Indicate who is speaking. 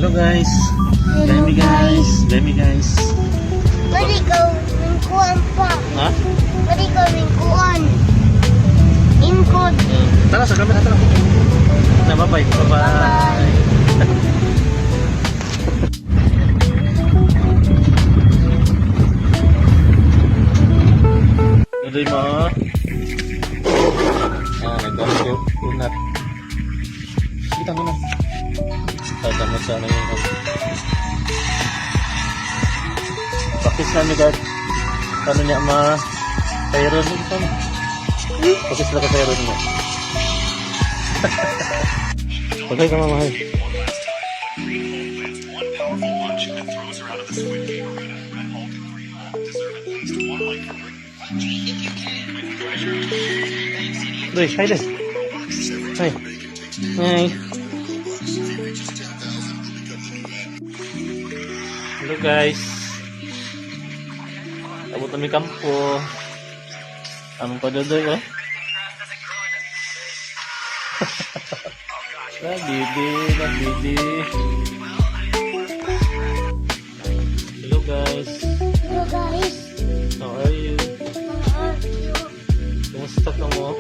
Speaker 1: Hello guys. Dami guys. Dami guys.
Speaker 2: Mari ka mingkuan pa.
Speaker 1: Ha?
Speaker 2: Mari ka mingkuan. Ingkod.
Speaker 1: Tara sa camera tara. Na bye-bye. Bye-bye. Uday mo. Nagdasyo. Unat. Kita mo na. Kita mo sana yung pakis na ni dad. Paano niya Tyron ito? Pakis na ka Tyron mo. Pagay ka mamahal. Doy, hi there. Hi. Hi. Hello guys. Abot kami kampo. Anong padodoy oh? Bibi. Hello guys.
Speaker 2: Hello guys.
Speaker 1: How are you?
Speaker 2: How are you?
Speaker 1: Kumusta ka mo?